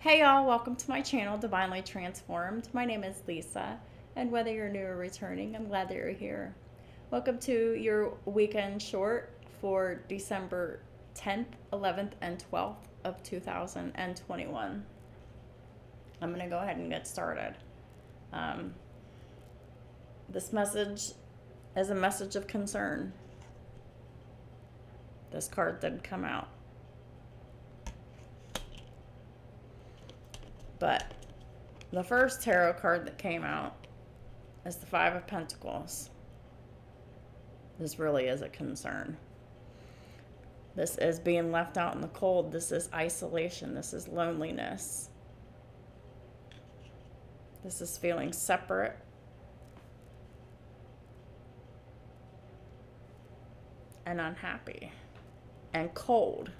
Hey y'all, welcome to my channel, Divinely Transformed. My name is Lisa, and whether you're new or returning, I'm glad that you're here. Welcome to your weekend short for December 10th, 11th, and 12th of 2021. I'm going to go ahead and get started. This message is a message of concern. This card did come out. But the first tarot card that came out is the Five of Pentacles. This really is a concern. This is being left out in the cold. This is isolation. This is loneliness. This is feeling separate. And unhappy. And cold.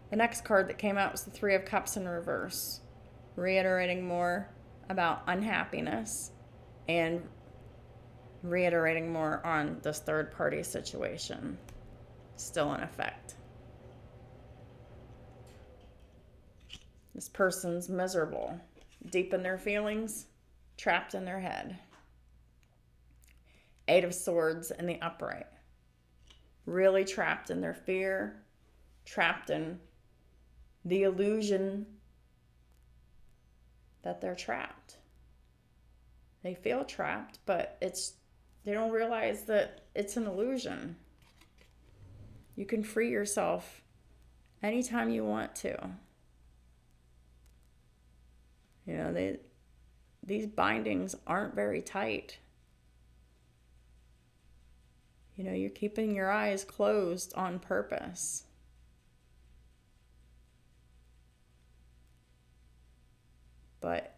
The next card that came out was the Three of Cups in reverse, reiterating more about unhappiness and reiterating more on this third party situation still in effect. This person's miserable, deep in their feelings, trapped in their head. Eight of Swords in the upright, really trapped in their fear, trapped in the illusion that they're trapped. They feel trapped, but they don't realize that it's an illusion. You can free yourself anytime you want to. You know, these bindings aren't very tight. You know, you're keeping your eyes closed on purpose. But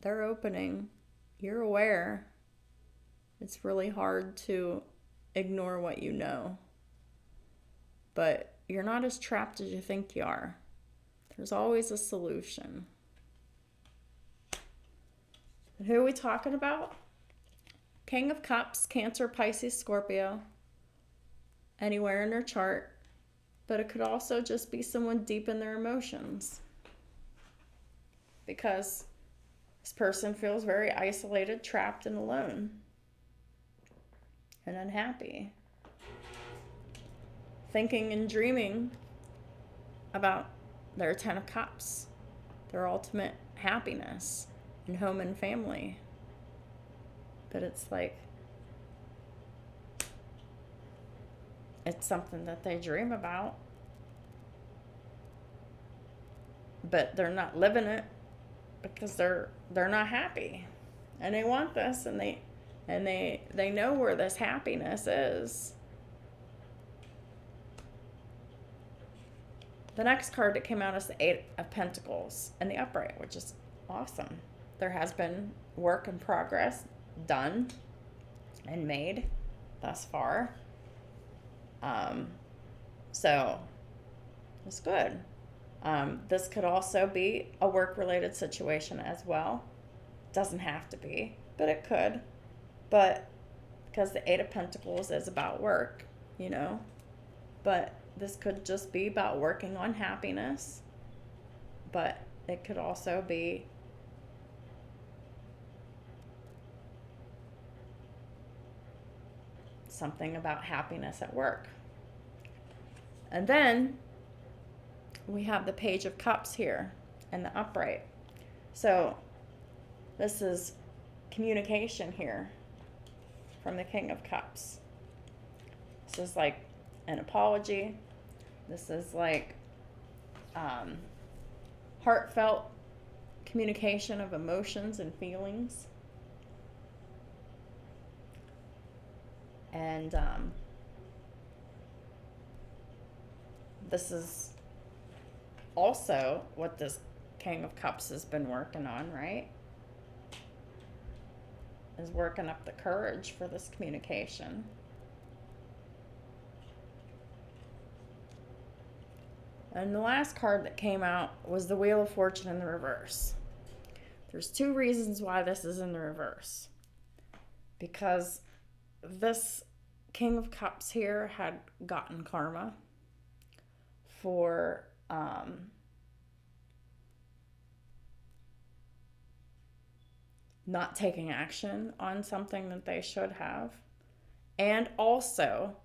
they're opening. You're aware. It's really hard to ignore what you know. But you're not as trapped as you think you are. There's always a solution. And who are we talking about? King of Cups, Cancer, Pisces, Scorpio. Anywhere in their chart. But it could also just be someone deep in their emotions. Because this person feels very isolated, trapped, and alone. And unhappy. Thinking and dreaming about their Ten of Cups. Their ultimate happiness in home and family. But it's like, it's something that they dream about. But they're not living it. Because they're not happy, and they want this, and they know where this happiness is. The next card that came out is the Eight of Pentacles in the upright, which is awesome. There has been work in progress done and made thus far. So it's good. This could also be a work-related situation as well. Doesn't have to be, but it could. But because the Eight of Pentacles is about work, you know. But this could just be about working on happiness. But it could also be something about happiness at work. And then we have the Page of Cups here in the upright. So this is communication here from the King of Cups. This is like an apology. This is like heartfelt communication of emotions and feelings. And this is also what this King of Cups has been working on, right? Is working up the courage for this communication. And the last card that came out was the Wheel of Fortune in the reverse. There's two reasons why this is in the reverse. Because this King of Cups here had gotten karma for not taking action on something that they should have. And also,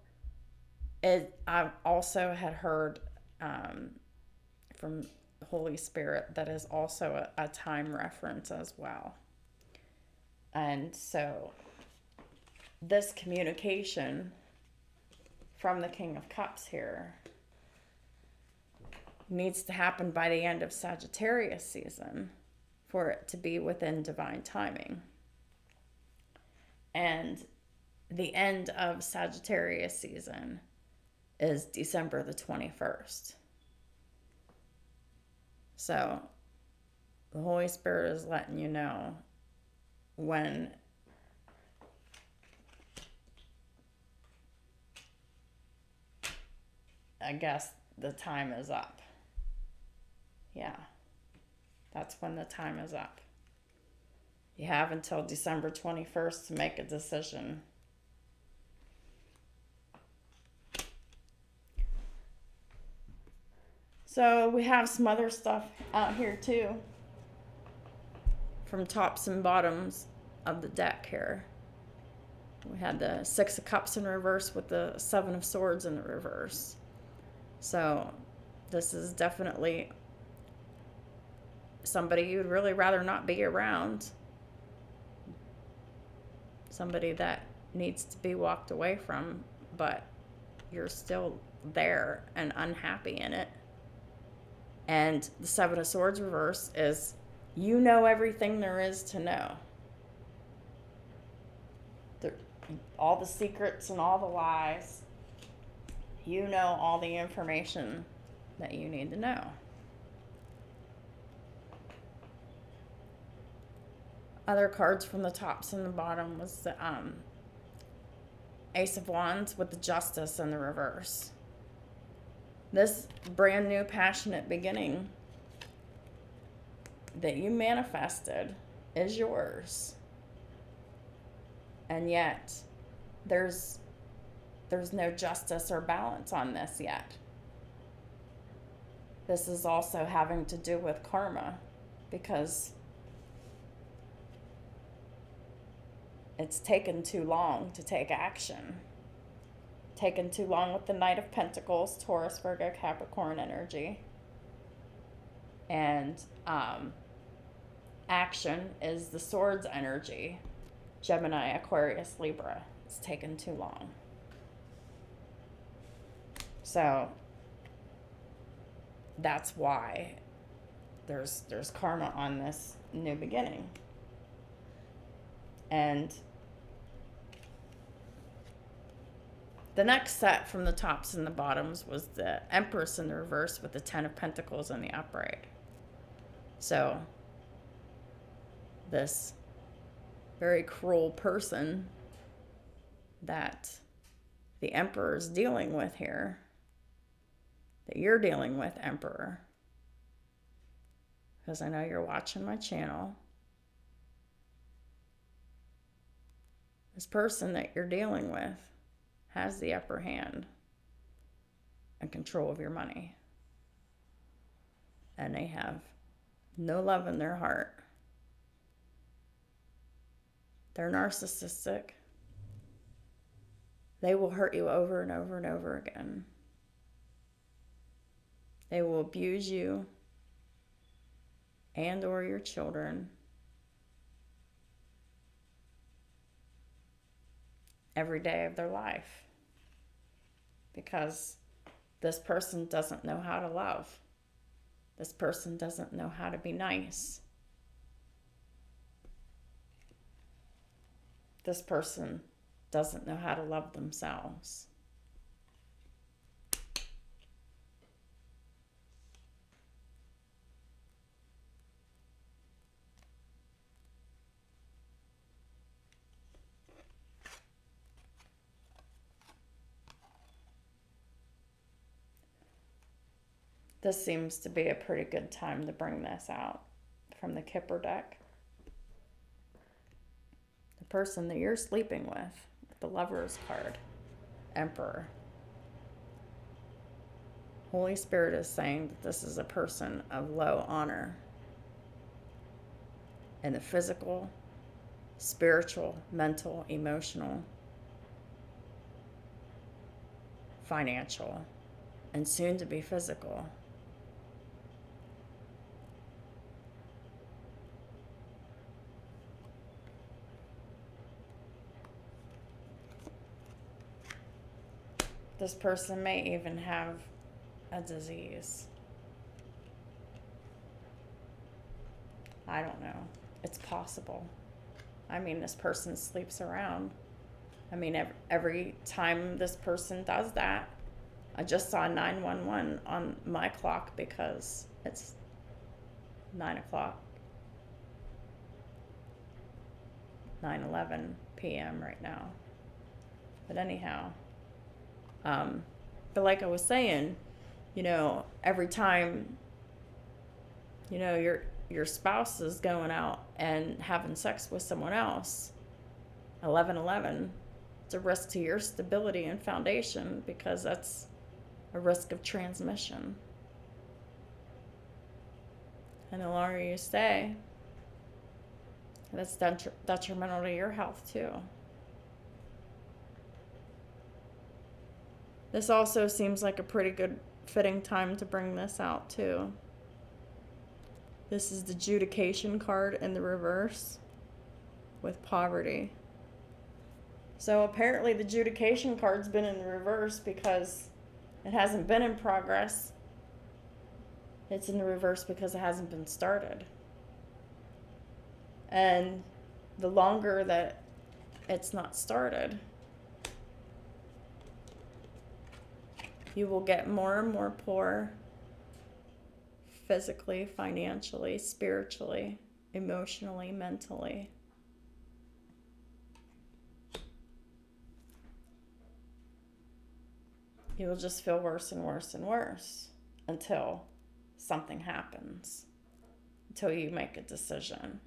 I've also had heard from the Holy Spirit that is also a time reference as well. And so this communication from the King of Cups here needs to happen by the end of Sagittarius season for it to be within divine timing. And the end of Sagittarius season is December the 21st. So the Holy Spirit is letting you know when I guess the time is up. Yeah, that's when the time is up. You have until December 21st to make a decision. So we have some other stuff out here too, from tops and bottoms of the deck here. We had the Six of Cups in reverse with the Seven of Swords in the reverse. So this is definitely somebody you'd really rather not be around. Somebody that needs to be walked away from, but you're still there and unhappy in it. And the Seven of Swords reverse is, you know everything there is to know. All the secrets and all the lies. You know all the information that you need to know. Other cards from the tops and the bottom was the Ace of Wands with the Justice in the reverse. This brand new passionate beginning that you manifested is yours. And yet there's no justice or balance on this yet. This is also having to do with karma, because it's taken too long to take action. Taken too long with the Knight of Pentacles, Taurus, Virgo, Capricorn energy. And action is the Swords energy, Gemini, Aquarius, Libra. It's taken too long. So that's why there's karma on this new beginning. And the next set from the tops and the bottoms was the Empress in the reverse with the Ten of Pentacles in the upright. So this very cruel person that the Emperor is dealing with here, that you're dealing with, Emperor, because I know you're watching my channel. This person that you're dealing with has the upper hand and control of your money. And they have no love in their heart. They're narcissistic. They will hurt you over and over and over again. They will abuse you and or your children every day of their life, because this person doesn't know how to love. This person doesn't know how to be nice. This person doesn't know how to love themselves. This seems to be a pretty good time to bring this out from the Kipper deck. The person that you're sleeping with, the Lover's card. Emperor. Holy Spirit is saying that this is a person of low honor in the physical, spiritual, mental, emotional, financial, and soon to be physical. This person may even have a disease. I don't know. It's possible. I mean, this person sleeps around. I mean, every time this person does that, I just saw 911 on my clock because it's 9 o'clock, 9:11 p.m. right now. But anyhow, but like I was saying, every time, your spouse is going out and having sex with someone else, 11:11, it's a risk to your stability and foundation because that's a risk of transmission. And the longer you stay, that's detrimental to your health too. This also seems like a pretty good fitting time to bring this out too. This is the Judication card in the reverse with poverty. So apparently the Judication card's been in the reverse because it hasn't been in progress. It's in the reverse because it hasn't been started. And the longer that it's not started, you will get more and more poor physically, financially, spiritually, emotionally, mentally. You will just feel worse and worse and worse until something happens, until you make a decision.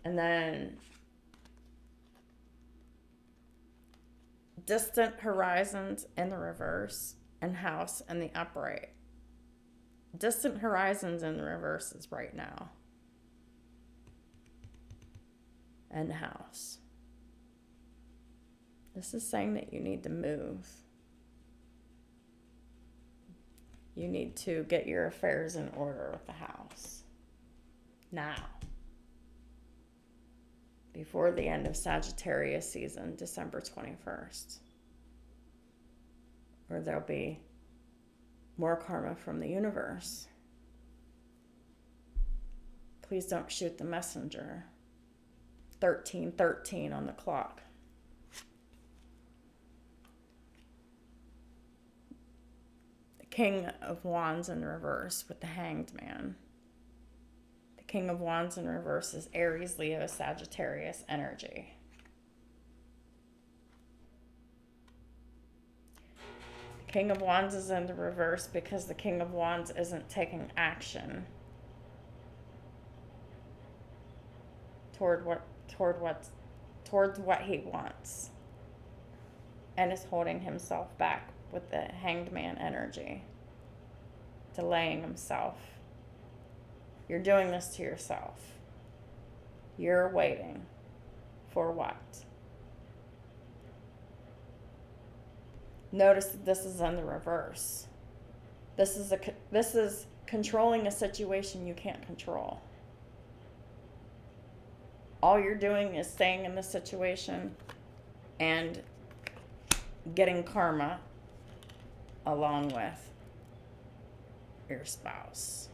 And then distant horizons in the reverse and house in the upright. Distant horizons in the reverse is right now. And house. This is saying that you need to move. You need to get your affairs in order with the house. Now. Before the end of Sagittarius season, December 21st. Or there'll be more karma from the universe. Please don't shoot the messenger. 13:13 on the clock. The King of Wands in reverse with the Hanged Man. King of Wands in reverse is Aries, Leo, Sagittarius energy. The King of Wands is in the reverse because the King of Wands isn't taking action towards what he wants, and is holding himself back with the Hanged Man energy, delaying himself. You're doing this to yourself. You're waiting for what? Notice that this is in the reverse. This is controlling a situation you can't control. All you're doing is staying in the situation and getting karma along with your spouse.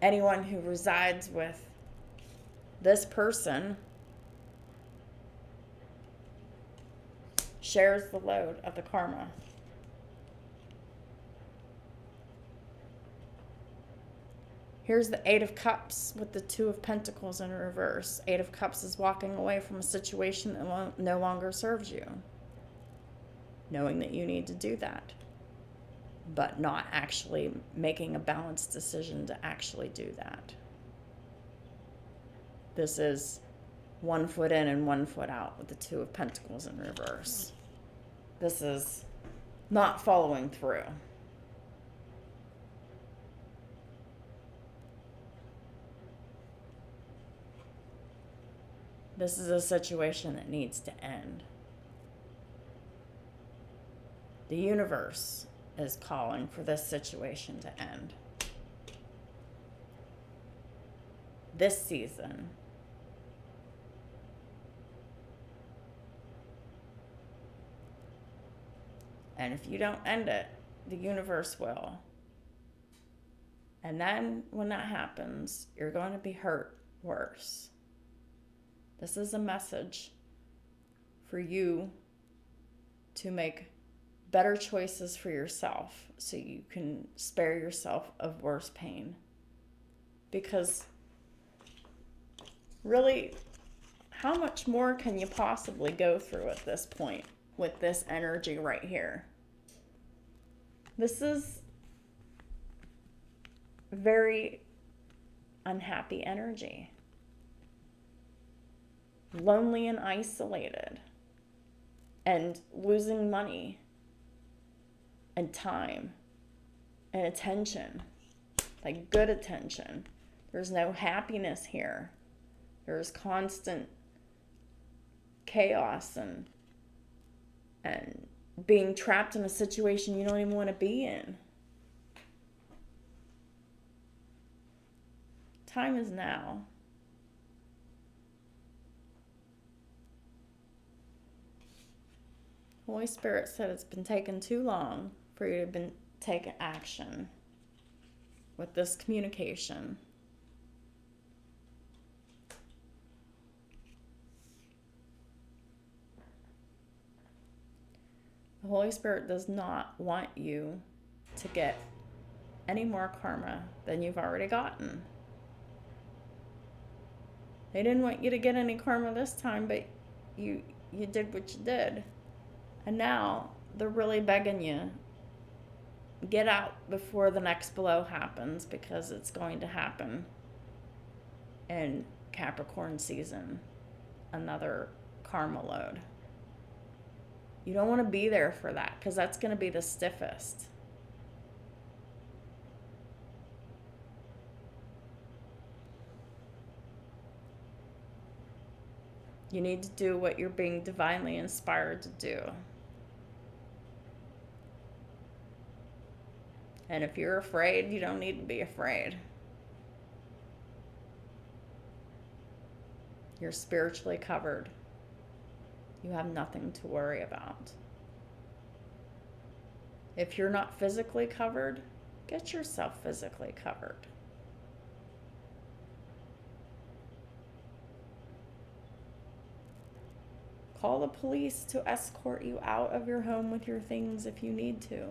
Anyone who resides with this person shares the load of the karma. Here's the Eight of Cups with the Two of Pentacles in reverse. Eight of Cups is walking away from a situation that no longer serves you, knowing that you need to do that. but not actually making a balanced decision to actually do that. This is 1 foot in and 1 foot out with the Two of Pentacles in reverse. This is not following through. This is a situation that needs to end. The universe is calling for this situation to end. This season. And if you don't end it, the universe will. And then when that happens, you're going to be hurt worse. This is a message for you to make better choices for yourself so you can spare yourself of worse pain. Because really, how much more can you possibly go through at this point with this energy right here? This is very unhappy energy. Lonely and isolated. And losing money. And time. And attention. Like good attention. There's no happiness here. There's constant chaos and being trapped in a situation you don't even want to be in. Time is now. Holy Spirit said it's been taking too long for you to take action with this communication. The Holy Spirit does not want you to get any more karma than you've already gotten. They didn't want you to get any karma this time, but you did what you did. And now they're really begging you, get out before the next blow happens, because it's going to happen in Capricorn season. Another karma load. You don't want to be there for that, because that's going to be the stiffest. You need to do what you're being divinely inspired to do. And if you're afraid, you don't need to be afraid. You're spiritually covered. You have nothing to worry about. If you're not physically covered, get yourself physically covered. Call the police to escort you out of your home with your things if you need to.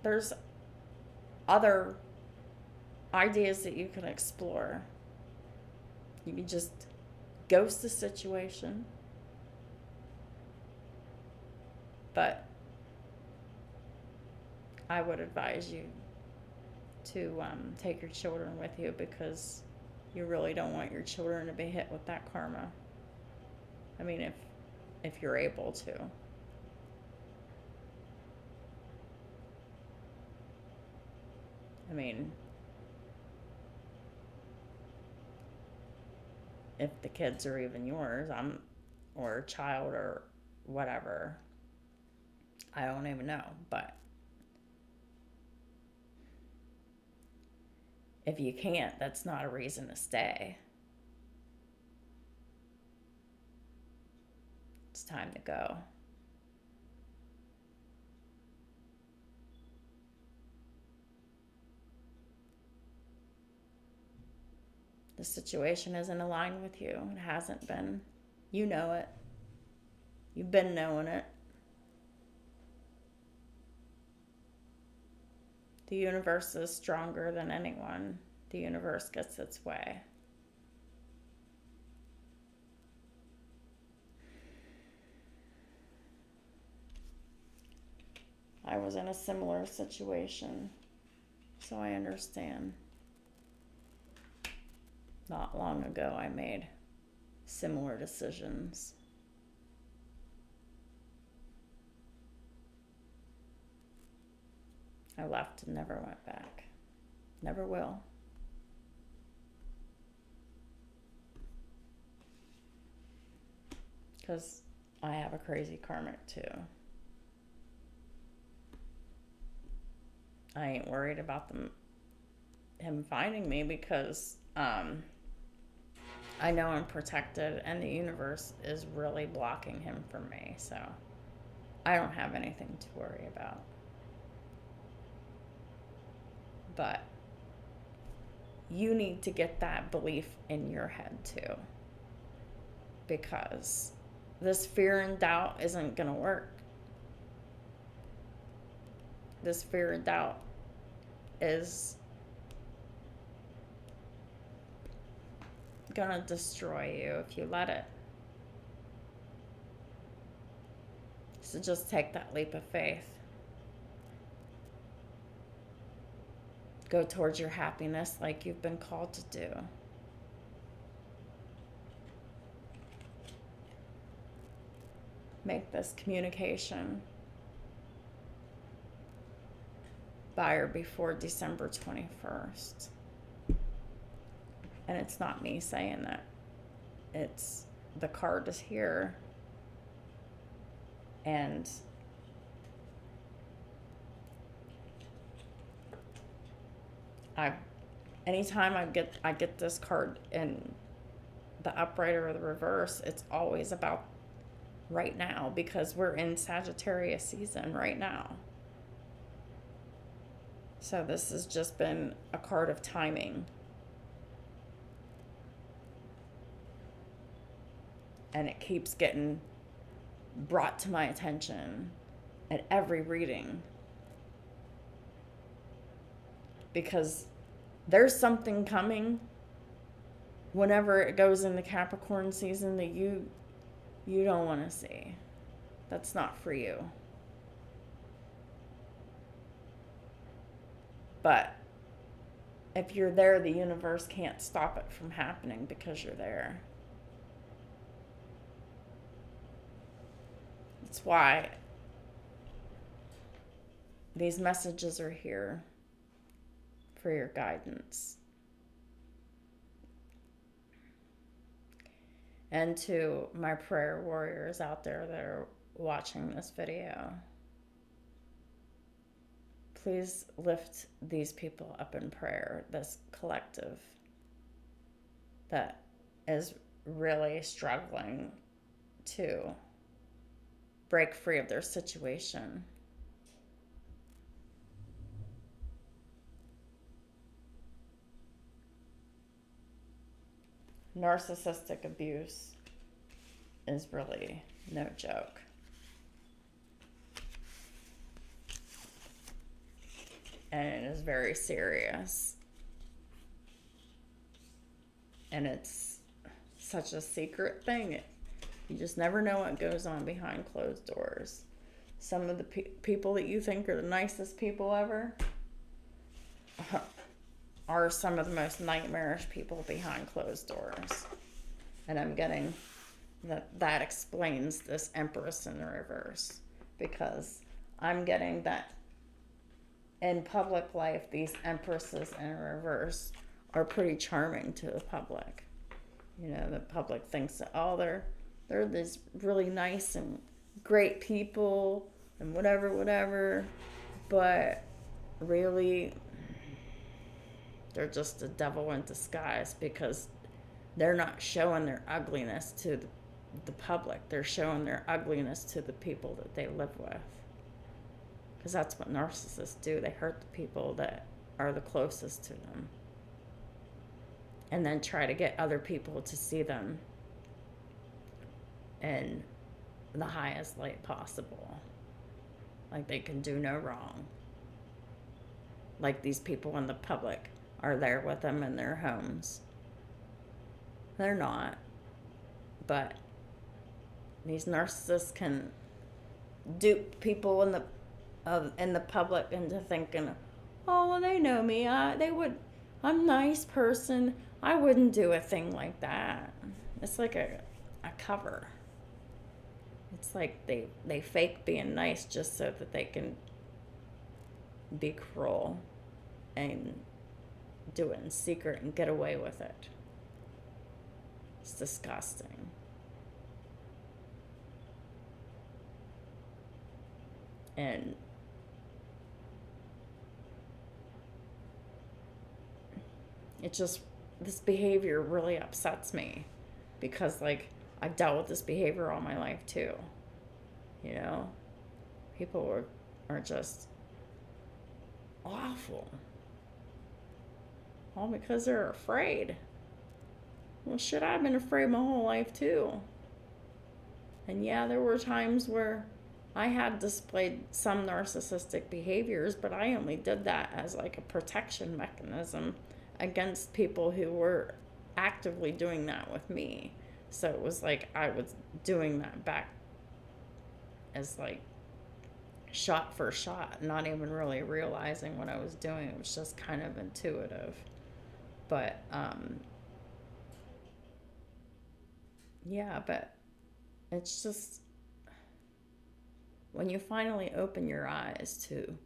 There's other ideas that you can explore. You can just ghost the situation. But I would advise you to take your children with you, because you really don't want your children to be hit with that karma. I mean, if you're able to. I mean, if the kids are even yours, or a child or whatever, I don't even know. But if you can't, that's not a reason to stay. It's time to go. The situation isn't aligned with you. It hasn't been. You know it. You've been knowing it. The universe is stronger than anyone. The universe gets its way. I was in a similar situation, so I understand. Not long ago, I made similar decisions. I left and never went back. Never will. Because I have a crazy karmic too. I ain't worried about him finding me because I know I'm protected and the universe is really blocking him from me. So I don't have anything to worry about. But you need to get that belief in your head too. Because this fear and doubt isn't going to work. This fear and doubt is going to destroy you if you let it. So just take that leap of faith. Go towards your happiness like you've been called to do. Make this communication by or before December 21st. And it's not me saying that. It's the card is here. And anytime I get this card in the upright or the reverse, it's always about right now, because we're in Sagittarius season right now. So this has just been a card of timing. And it keeps getting brought to my attention at every reading. Because there's something coming whenever it goes into Capricorn season that you don't want to see. That's not for you. But if you're there, the universe can't stop it from happening because you're there. That's why these messages are here for your guidance. And to my prayer warriors out there that are watching this video, please lift these people up in prayer, this collective that is really struggling to break free of their situation. Narcissistic abuse is really no joke. And it is very serious. And it's such a secret thing. You just never know what goes on behind closed doors. Some of the people that you think are the nicest people ever are some of the most nightmarish people behind closed doors. And I'm getting that explains this Empress in the reverse, because I'm getting that in public life, these Empresses in reverse are pretty charming to the public. You know, the public thinks that, oh, they're these really nice and great people and whatever, but really they're just a devil in disguise, because they're not showing their ugliness to the public. They're showing their ugliness to the people that they live with. Because that's what narcissists do. They hurt the people that are the closest to them. And then try to get other people to see them in the highest light possible. Like they can do no wrong. like these people in the public are there with them in their homes. They're not. But these narcissists can dupe people in the public into thinking, oh, well, they know me. I'm a nice person. I wouldn't do a thing like that. It's like a cover. It's like they fake being nice just so that they can be cruel and do it in secret and get away with it. It's disgusting. And it just, this behavior really upsets me because, like, I've dealt with this behavior all my life too. You know, people are just awful. All because they're afraid. Well, shit, I've been afraid my whole life too. And yeah, there were times where I had displayed some narcissistic behaviors, but I only did that as like a protection mechanism against people who were actively doing that with me. So it was like I was doing that back as like shot for shot, not even really realizing what I was doing. It was just kind of intuitive. But yeah, but it's just when you finally open your eyes to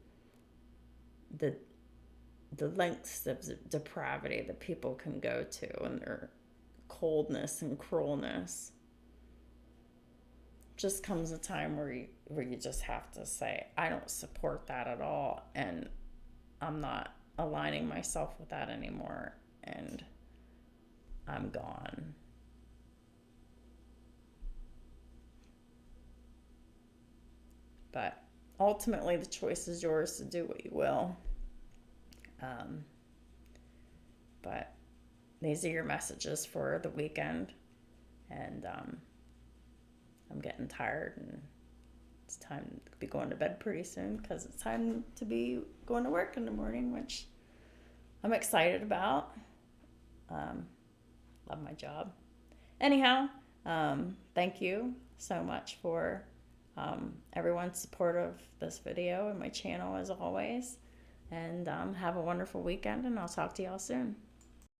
the lengths of depravity that people can go to and their coldness and cruelness, just comes a time where you just have to say, I don't support that at all, and I'm not aligning myself with that anymore, and I'm gone. But ultimately, the choice is yours to do what you will. But these are your messages for the weekend. And I'm getting tired, and it's time to be going to bed pretty soon because it's time to be going to work in the morning, which I'm excited about. Love my job. Anyhow, thank you so much for everyone's support of this video and my channel as always. And have a wonderful weekend, and I'll talk to y'all soon.